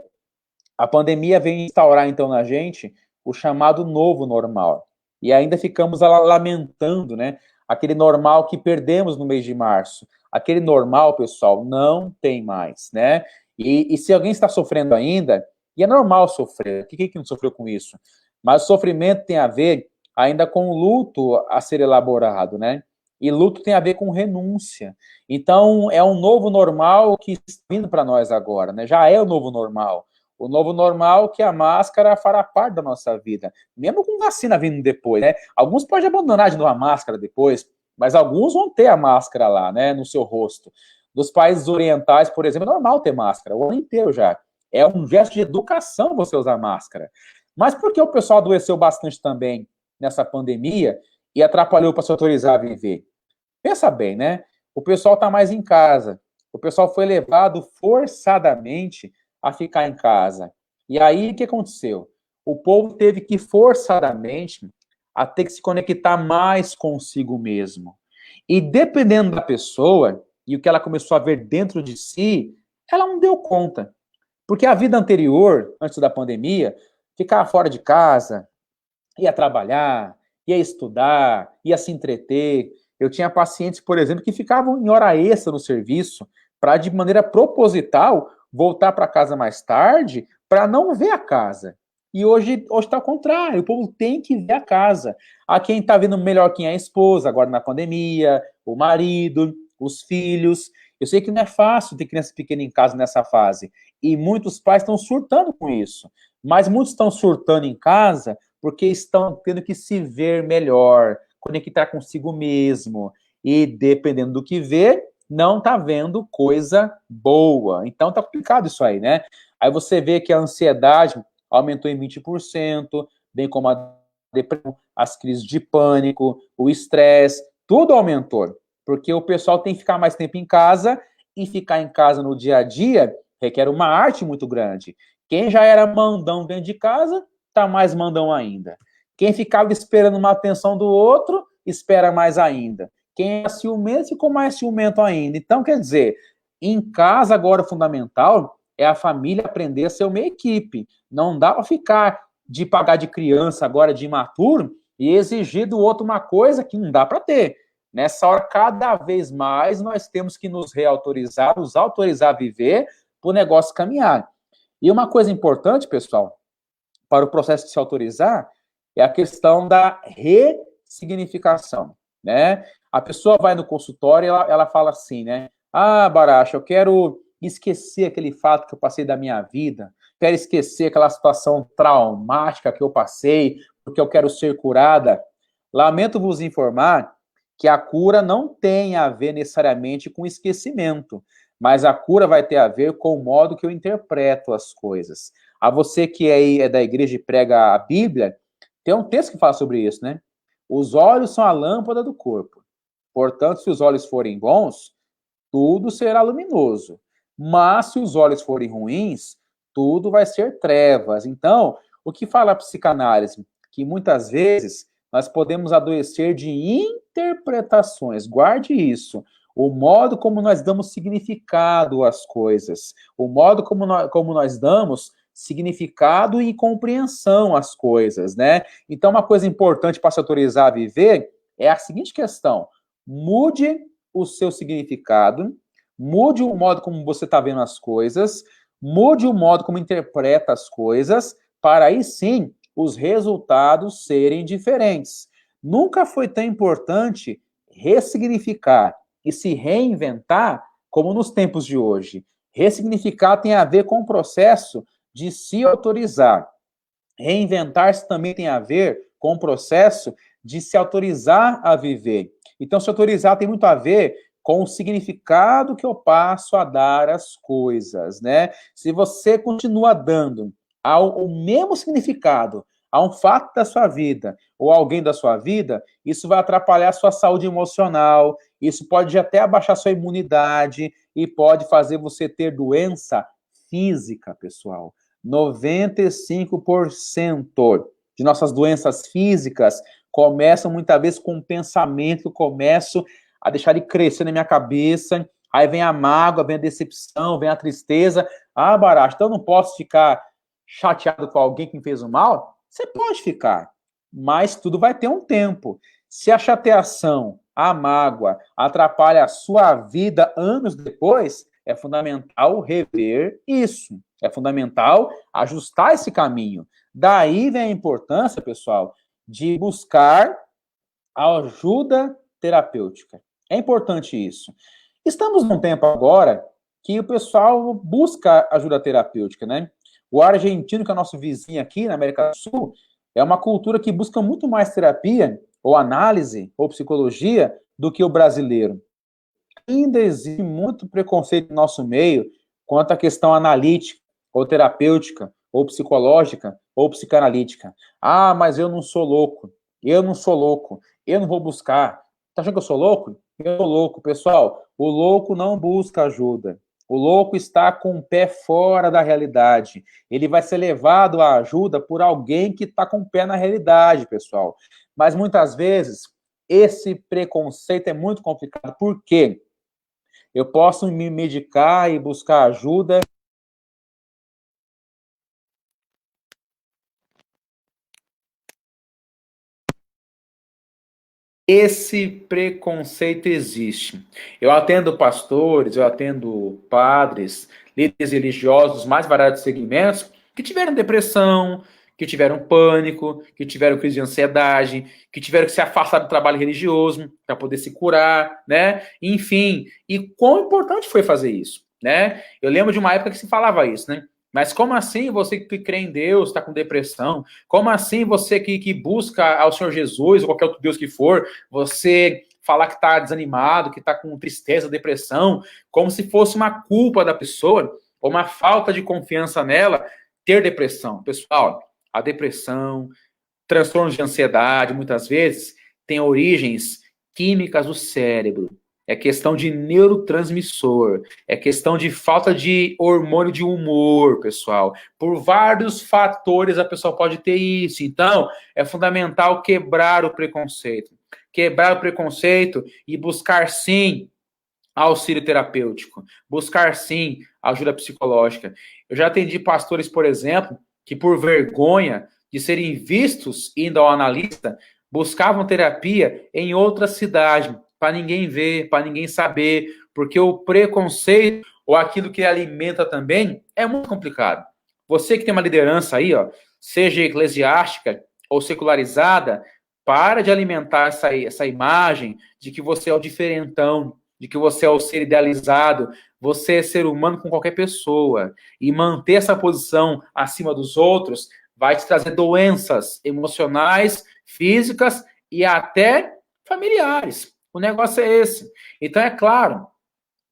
a pandemia vem instaurar, então, na gente o chamado novo normal. E ainda ficamos lamentando, né? Aquele normal que perdemos no mês de março. Aquele normal, pessoal, não tem mais, né? E se alguém está sofrendo ainda, e é normal sofrer, quem que não sofreu com isso? Mas o sofrimento tem a ver ainda com o luto a ser elaborado, né? E luto tem a ver com renúncia. Então, é um novo normal que está vindo para nós agora, né? Já é o novo normal. O novo normal que a máscara fará parte da nossa vida. Mesmo com vacina vindo depois, né? Alguns podem abandonar de novo a máscara depois, mas alguns vão ter a máscara lá, né? No seu rosto. Dos países orientais, por exemplo, é normal ter máscara, o ano inteiro já. É um gesto de educação você usar máscara. Mas por que o pessoal adoeceu bastante também nessa pandemia e atrapalhou para se autorizar a viver? Pensa bem, né? O pessoal está mais em casa. O pessoal foi levado forçadamente a ficar em casa. E aí, o que aconteceu? O povo teve que forçadamente a ter que se conectar mais consigo mesmo. E dependendo da pessoa e o que ela começou a ver dentro de si, ela não deu conta. Porque a vida anterior, antes da pandemia, ficava fora de casa, ia trabalhar, ia estudar, ia se entreter. Eu tinha pacientes, por exemplo, que ficavam em hora extra no serviço para, de maneira proposital, voltar para casa mais tarde para não ver a casa. E hoje está ao contrário, o povo tem que ver a casa. A quem está vendo melhor quem é a esposa, agora na pandemia, o marido, os filhos. Eu sei que não é fácil ter criança pequena em casa nessa fase. E muitos pais estão surtando com isso. Mas muitos estão surtando em casa porque estão tendo que se ver melhor, conectar consigo mesmo. E dependendo do que vê, não está vendo coisa boa. Então tá complicado isso aí, né? Aí você vê que a ansiedade aumentou em 20%, bem como a depressão, as crises de pânico, o estresse, tudo aumentou. Porque o pessoal tem que ficar mais tempo em casa, e ficar em casa no dia a dia requer uma arte muito grande. Quem já era mandão dentro de casa, tá mais mandão ainda. Quem ficava esperando uma atenção do outro, espera mais ainda. Quem é ciumento, ficou mais ciumento ainda. Então, quer dizer, em casa agora o fundamental é a família aprender a ser uma equipe. Não dá para ficar de pagar de criança agora, de imaturo, e exigir do outro uma coisa que não dá para ter. Nessa hora, cada vez mais, nós temos que nos reautorizar, nos autorizar a viver para o negócio caminhar. E uma coisa importante, pessoal, para o processo de se autorizar, é a questão da ressignificação, né? A pessoa vai no consultório e ela fala assim, né? Ah, Baracha, eu quero esquecer aquele fato que eu passei da minha vida, quero esquecer aquela situação traumática que eu passei, porque eu quero ser curada. Lamento vos informar que a cura não tem a ver necessariamente com esquecimento, mas a cura vai ter a ver com o modo que eu interpreto as coisas. A você que é da igreja e prega a Bíblia, tem um texto que fala sobre isso, né? Os olhos são a lâmpada do corpo. Portanto, se os olhos forem bons, tudo será luminoso. Mas se os olhos forem ruins, tudo vai ser trevas. Então, o que fala a psicanálise? Que muitas vezes nós podemos adoecer de interpretações. Guarde isso. O modo como nós damos significado às coisas. O modo como nós damos significado e compreensão às coisas, né? Então, uma coisa importante para se autorizar a viver é a seguinte questão: mude o seu significado, mude o modo como você está vendo as coisas, mude o modo como interpreta as coisas, para aí sim os resultados serem diferentes. Nunca foi tão importante ressignificar e se reinventar como nos tempos de hoje. Ressignificar tem a ver com o processo de se autorizar. Reinventar-se também tem a ver com o processo de se autorizar a viver. Então, se autorizar tem muito a ver com o significado que eu passo a dar às coisas, né? Se você continua dando o mesmo significado a um fato da sua vida ou alguém da sua vida, isso vai atrapalhar a sua saúde emocional, isso pode até abaixar sua imunidade e pode fazer você ter doença física, pessoal. 95% de nossas doenças físicas começam muitas vezes com um pensamento que eu começo a deixar ele crescer na minha cabeça, aí vem a mágoa, vem a decepção, vem a tristeza. Ah, Baracho, então eu não posso ficar chateado com alguém que me fez o mal? Você pode ficar, mas tudo vai ter um tempo. Se a chateação, a mágoa, atrapalha a sua vida anos depois, é fundamental rever isso. É fundamental ajustar esse caminho. Daí vem a importância, pessoal, de buscar a ajuda terapêutica. É importante isso. Estamos num tempo agora que o pessoal busca ajuda terapêutica, né? O argentino, que é nosso vizinho aqui na América do Sul, é uma cultura que busca muito mais terapia, ou análise, ou psicologia, do que o brasileiro. Ainda existe muito preconceito no nosso meio quanto à questão analítica, ou terapêutica, ou psicológica, ou psicanalítica. Ah, mas eu não sou louco. Eu não sou louco. Eu não vou buscar. Tá achando que eu sou louco? Eu sou louco, pessoal. O louco não busca ajuda. O louco está com o pé fora da realidade. Ele vai ser levado à ajuda por alguém que está com o pé na realidade, pessoal. Mas muitas vezes esse preconceito é muito complicado. Por quê? Eu posso me medicar e buscar ajuda. Esse preconceito existe. Eu atendo pastores, eu atendo padres, líderes religiosos, dos mais variados segmentos, que tiveram depressão, que tiveram pânico, que tiveram crise de ansiedade, que tiveram que se afastar do trabalho religioso para poder se curar, né? Enfim, e quão importante foi fazer isso, né? Eu lembro de uma época que se falava isso, né? Mas como assim você que crê em Deus está com depressão? Como assim você que busca ao Senhor Jesus ou qualquer outro Deus que for, você falar que está desanimado, que está com tristeza, depressão, como se fosse uma culpa da pessoa ou uma falta de confiança nela ter depressão? Pessoal, a depressão, transtornos de ansiedade, muitas vezes, têm origens químicas do cérebro. É questão de neurotransmissor, é questão de falta de hormônio de humor, pessoal. Por vários fatores a pessoa pode ter isso. Então, é fundamental quebrar o preconceito. Quebrar o preconceito e buscar, sim, auxílio terapêutico. Buscar, sim, ajuda psicológica. Eu já atendi pastores, por exemplo, que por vergonha de serem vistos indo ao analista, buscavam terapia em outra cidade, para ninguém ver, para ninguém saber, porque o preconceito, ou aquilo que alimenta também, é muito complicado. Você que tem uma liderança aí, ó, seja eclesiástica ou secularizada, para de alimentar essa imagem de que você é o diferentão, de que você é o ser idealizado, você é ser humano com qualquer pessoa. E manter essa posição acima dos outros vai te trazer doenças emocionais, físicas e até familiares. O negócio é esse. Então, é claro,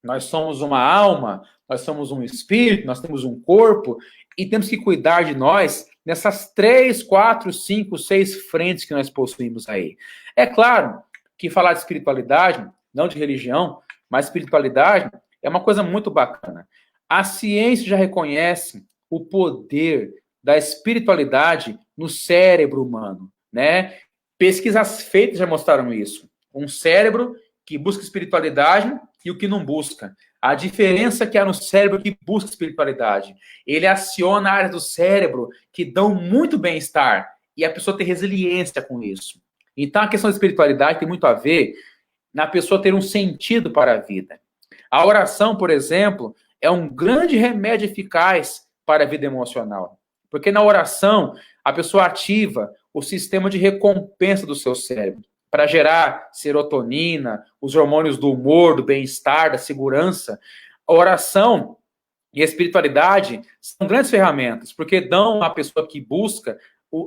nós somos uma alma, nós somos um espírito, nós temos um corpo e temos que cuidar de nós nessas 3, 4, 5, 6 frentes que nós possuímos aí. É claro que falar de espiritualidade, não de religião, mas espiritualidade é uma coisa muito bacana. A ciência já reconhece o poder da espiritualidade no cérebro humano, né? Pesquisas feitas já mostraram isso. Um cérebro que busca espiritualidade e o que não busca. A diferença que há no cérebro que busca espiritualidade. Ele aciona áreas do cérebro que dão muito bem-estar e a pessoa tem resiliência com isso. Então, a questão da espiritualidade tem muito a ver na pessoa ter um sentido para a vida. A oração, por exemplo, é um grande remédio eficaz para a vida emocional. Porque na oração, a pessoa ativa o sistema de recompensa do seu cérebro para gerar serotonina, os hormônios do humor, do bem-estar, da segurança. A oração e a espiritualidade são grandes ferramentas, porque dão à pessoa que busca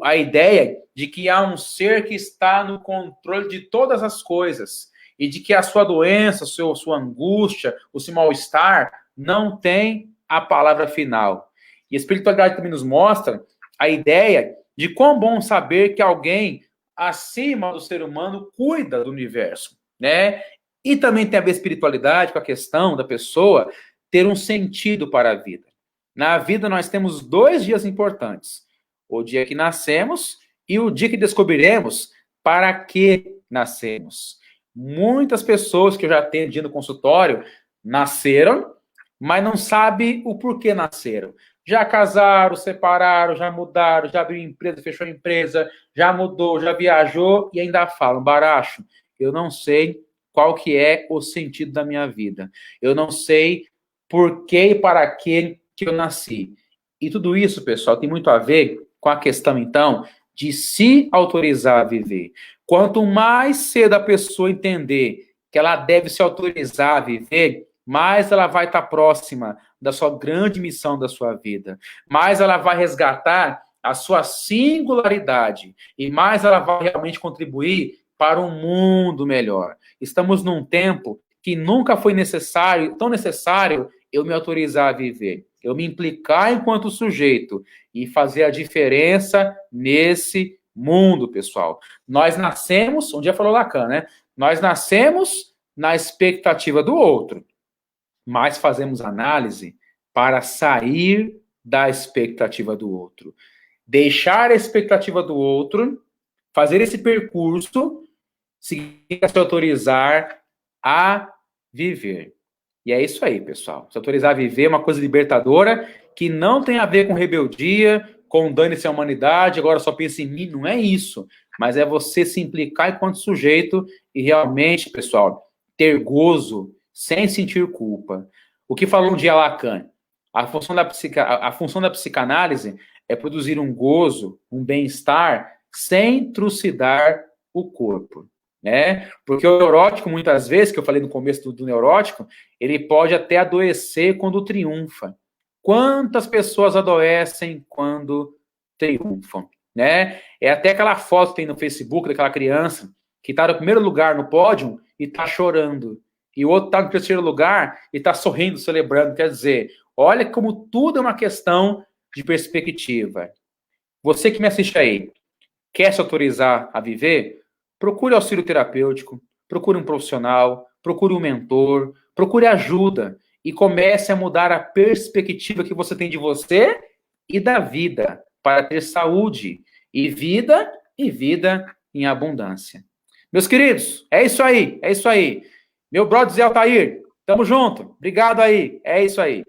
a ideia de que há um ser que está no controle de todas as coisas e de que a sua doença, sua angústia, o seu mal-estar não tem a palavra final. E a espiritualidade também nos mostra a ideia de quão bom saber que alguém acima do ser humano cuida do universo, né? E também tem a ver a espiritualidade com a questão da pessoa ter um sentido para a vida. Na vida nós temos 2 dias importantes: o dia que nascemos e o dia que descobriremos para que nascemos. Muitas pessoas que eu já atendi no consultório nasceram, mas não sabem o porquê nasceram. Já casaram, separaram, já mudaram, já abriu empresa, fechou empresa, já mudou, já viajou e ainda falam: Baracho, eu não sei qual que é o sentido da minha vida. Eu não sei por que e para que eu nasci. E tudo isso, pessoal, tem muito a ver com a questão, então, de se autorizar a viver. Quanto mais cedo a pessoa entender que ela deve se autorizar a viver, mais ela vai estar próxima da sua grande missão da sua vida. Mais ela vai resgatar a sua singularidade. E mais ela vai realmente contribuir para um mundo melhor. Estamos num tempo que nunca foi necessário, tão necessário, eu me autorizar a viver. Eu me implicar enquanto sujeito e fazer a diferença nesse mundo, pessoal. Nós nascemos, um dia falou Lacan, né? Nós nascemos na expectativa do outro, mas fazemos análise para sair da expectativa do outro. Deixar a expectativa do outro, fazer esse percurso, se autorizar a viver. E é isso aí, pessoal. Se autorizar a viver é uma coisa libertadora que não tem a ver com rebeldia, com dane-se a humanidade, agora só pensa em mim. Não é isso. Mas é você se implicar enquanto sujeito e realmente, pessoal, ter gozo sem sentir culpa. O que falou um dia Lacan? A função da psicanálise é produzir um gozo, um bem-estar, sem trucidar o corpo. Né? Porque o neurótico, muitas vezes, que eu falei no começo do neurótico, ele pode até adoecer quando triunfa. Quantas pessoas adoecem quando triunfam? Né? É até aquela foto que tem no Facebook daquela criança que está no primeiro lugar no pódio e está chorando. E o outro está no terceiro lugar e está sorrindo, celebrando. Quer dizer, olha como tudo é uma questão de perspectiva. Você que me assiste aí, quer se autorizar a viver? Procure auxílio terapêutico, procure um profissional, procure um mentor, procure ajuda e comece a mudar a perspectiva que você tem de você e da vida para ter saúde e vida em abundância. Meus queridos, é isso aí, é isso aí. Meu brother Zé Altair, tamo junto. Obrigado aí, é isso aí.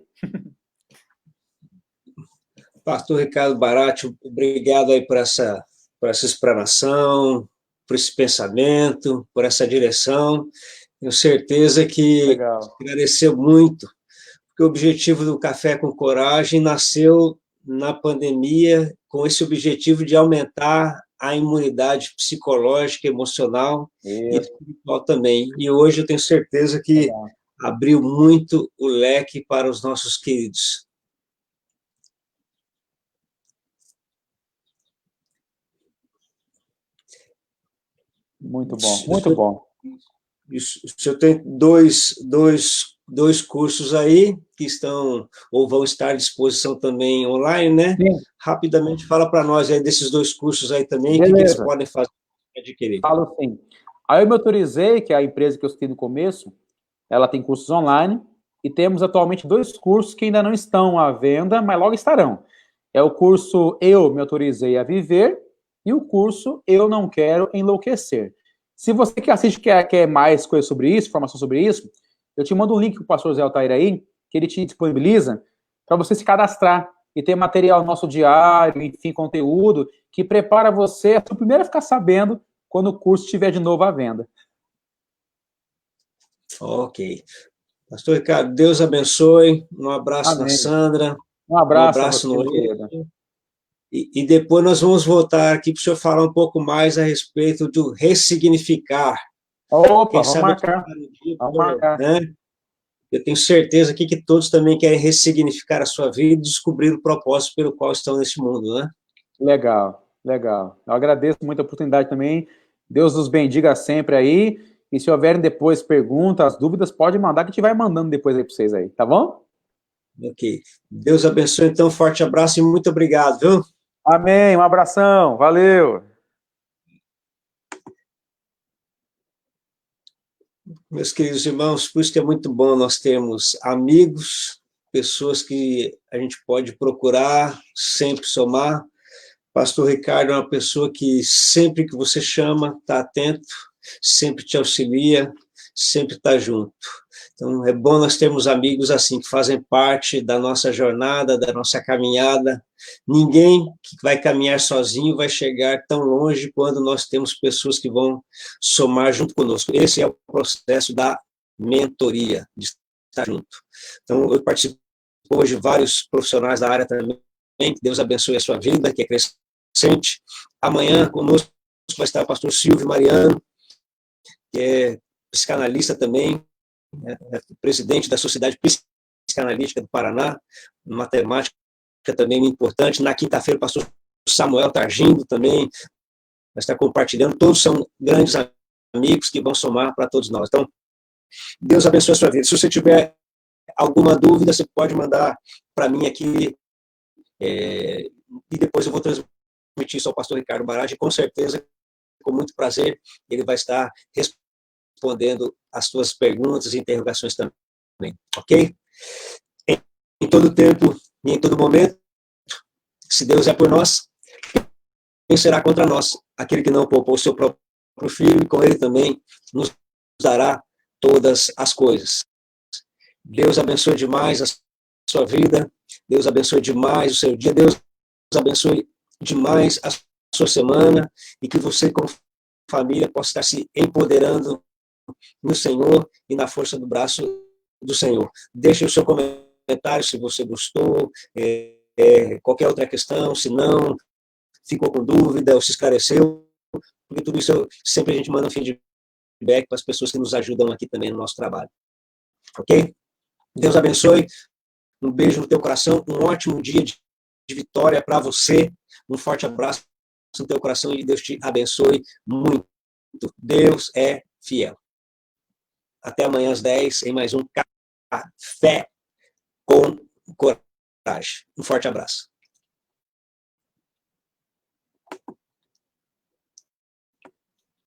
Pastor Ricardo Barati, obrigado aí por essa explanação, por esse pensamento, por essa direção. Tenho certeza que esclareceu muito, porque o objetivo do Café com Coragem nasceu na pandemia com esse objetivo de aumentar a imunidade psicológica, emocional e espiritual também. E hoje eu tenho certeza que abriu muito o leque para os nossos queridos. Muito bom, muito bom. Eu tenho dois cursos aí que estão ou vão estar à disposição também online, né? Sim. Rapidamente fala para nós aí desses dois cursos aí também, o que eles podem fazer para adquirir. Falo sim. Aí eu me autorizei, que é a empresa que eu citei no começo, ela tem cursos online, e temos atualmente dois cursos que ainda não estão à venda, mas logo estarão. É o curso Eu Me Autorizei a Viver e o curso Eu Não Quero Enlouquecer. Se você que assiste quer mais coisa sobre isso, informação sobre isso, eu te mando um link para o pastor Zé Altair aí, que ele te disponibiliza para você se cadastrar e ter material nosso diário, enfim, conteúdo, que prepara você a primeiro a ficar sabendo quando o curso estiver de novo à venda. Ok. Pastor Ricardo, Deus abençoe. Um abraço Amém. na Sandra. Um abraço no Êxito. E depois nós vamos voltar aqui para o senhor falar um pouco mais a respeito do ressignificar. Opa, vamos marcar. Vamos marcar. Né? Eu tenho certeza aqui que todos também querem ressignificar a sua vida e descobrir o propósito pelo qual estão neste mundo, né? Legal, legal. Eu agradeço muito a oportunidade também. Deus nos bendiga sempre aí. E se houverem depois perguntas, dúvidas, pode mandar que a gente vai mandando depois aí para vocês aí, tá bom? Ok. Deus abençoe, então, forte abraço e muito obrigado, viu? Amém, um abração, valeu. Meus queridos irmãos, por isso que é muito bom nós termos amigos, pessoas que a gente pode procurar, sempre somar. Pastor Ricardo é uma pessoa que sempre que você chama, está atento, sempre te auxilia, sempre está junto. Então, é bom nós termos amigos assim, que fazem parte da nossa jornada, da nossa caminhada. Ninguém que vai caminhar sozinho vai chegar tão longe quando nós temos pessoas que vão somar junto conosco. Esse é o processo da mentoria, de estar junto. Então, eu participo hoje de vários profissionais da área também, que Deus abençoe a sua vida, que é crescente. Amanhã, conosco, vai estar o pastor Silvio Mariano, que é psicanalista também, é presidente da Sociedade Psicanalítica do Paraná, matemática também muito importante. Na quinta-feira, o pastor Samuel Targindo também vai estar compartilhando. Todos são grandes amigos que vão somar para todos nós. Então, Deus abençoe a sua vida. Se você tiver alguma dúvida, você pode mandar para mim aqui, e depois eu vou transmitir isso ao pastor Ricardo Barage, com certeza, com muito prazer, ele vai estar respondendo as suas perguntas e interrogações também, ok? Em todo tempo e em todo momento, se Deus é por nós, quem será contra nós? Aquele que não poupou o seu próprio filho, e com ele também nos dará todas as coisas. Deus abençoe demais a sua vida, Deus abençoe demais o seu dia, Deus abençoe demais a sua semana, e que você, como família, possa estar se empoderando no Senhor e na força do braço do Senhor. Deixe o seu comentário se você gostou, qualquer outra questão, se não, ficou com dúvida ou se esclareceu, porque tudo isso sempre a gente manda um feedback para as pessoas que nos ajudam aqui também no nosso trabalho. Ok? Deus abençoe, um beijo no teu coração, um ótimo dia de vitória para você, um forte abraço no teu coração e Deus te abençoe muito. Deus é fiel. Até amanhã às 10 em mais um Café com Coragem. Um forte abraço.